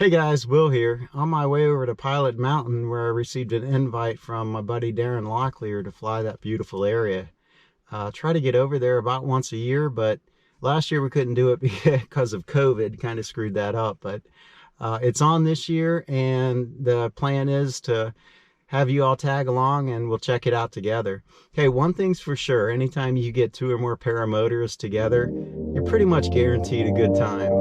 Hey guys, Will here. On my way over to Pilot Mountain where I received an invite from my buddy Darren Locklear to fly that beautiful area. Try to get over there about once a year, but last year we couldn't do it because of COVID, kind of screwed that up. But it's on this year, and the plan is to have you all tag along and we'll check it out together. Hey, one thing's for sure, anytime you get 2 or more paramotorists together, you're pretty much guaranteed a good time.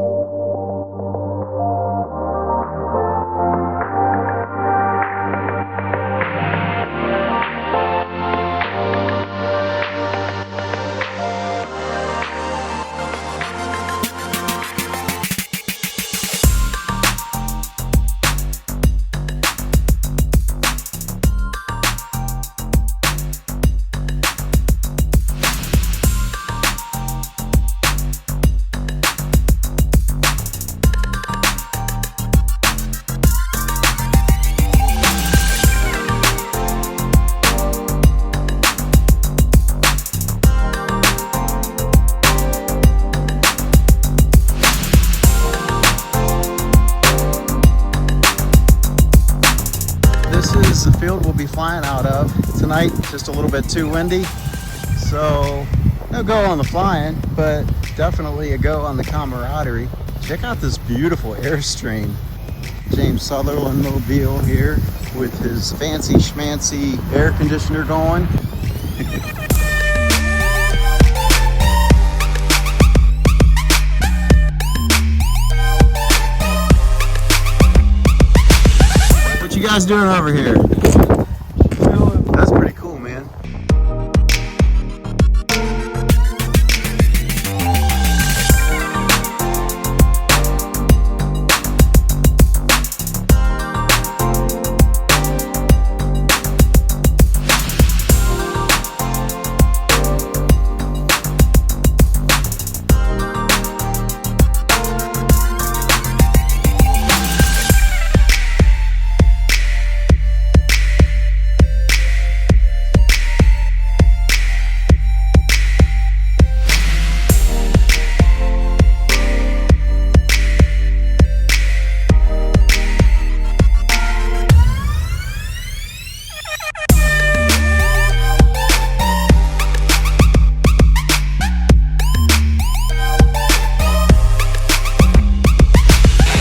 This is the field we'll be flying out of. Tonight, just a little bit too windy, so no go on the flying, but definitely a go on the camaraderie. Check out this beautiful Airstream. James Sutherland mobile here with his fancy schmancy air conditioner going. What you guys doing over here? That's pretty cool, man.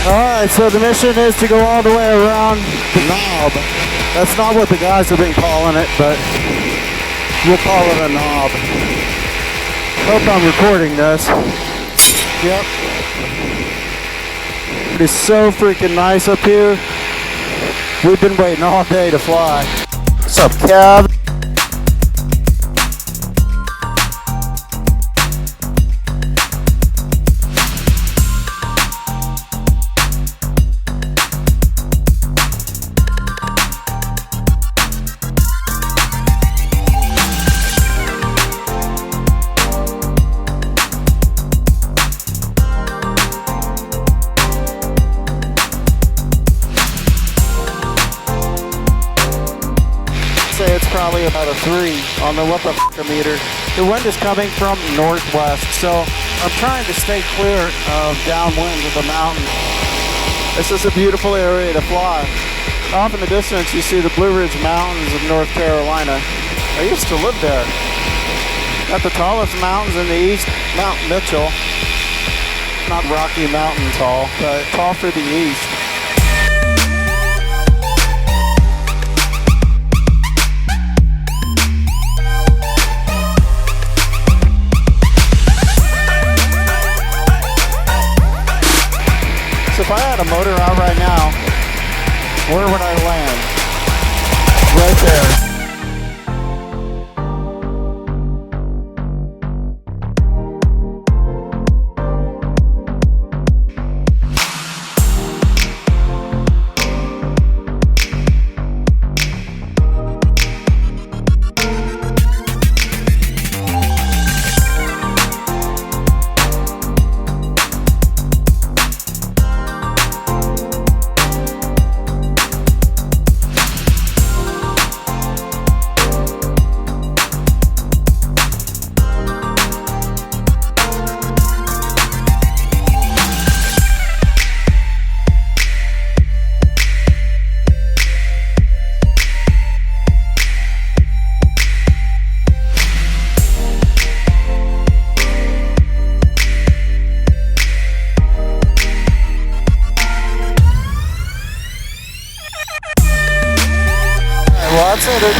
Alright, so the mission is to go all the way around the knob. That's not what the guys have been calling it, but we'll call it a knob. Hope I'm recording this. Yep. It is so freaking nice up here. We've been waiting all day to fly. What's up, Kev? It's probably about a 3 on the meter. The wind is coming from northwest, so I'm trying to stay clear of downwind of the mountain. This is a beautiful area to fly. Off in the distance, you see the Blue Ridge Mountains of North Carolina. I used to live there. Got the tallest mountains in the east, Mount Mitchell. Not Rocky Mountain tall, but tall for the east. So if I had a motor out right now, where would I land? Right there.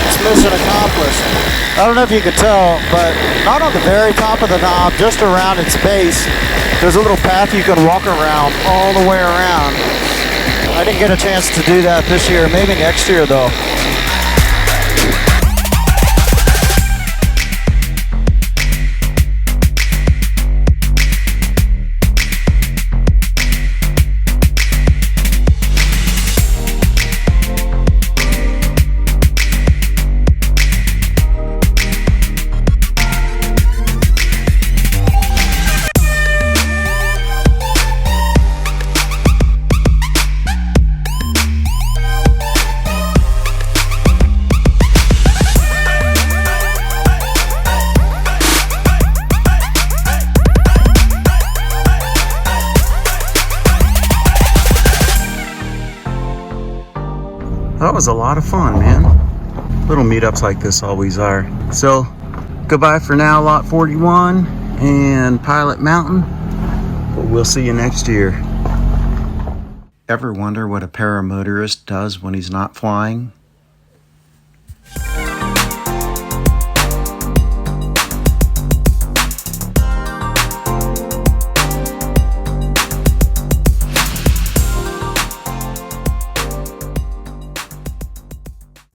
It's mission accomplished. I don't know if you can tell, but not on the very top of the knob, just around its base, there's a little path you can walk around all the way around. I didn't get a chance to do that this year, maybe next year though. That was a lot of fun, man. Little meetups like this always are. So, goodbye for now, Lot 41 and Pilot Mountain. But we'll see you next year. Ever wonder what a paramotorist does when he's not flying?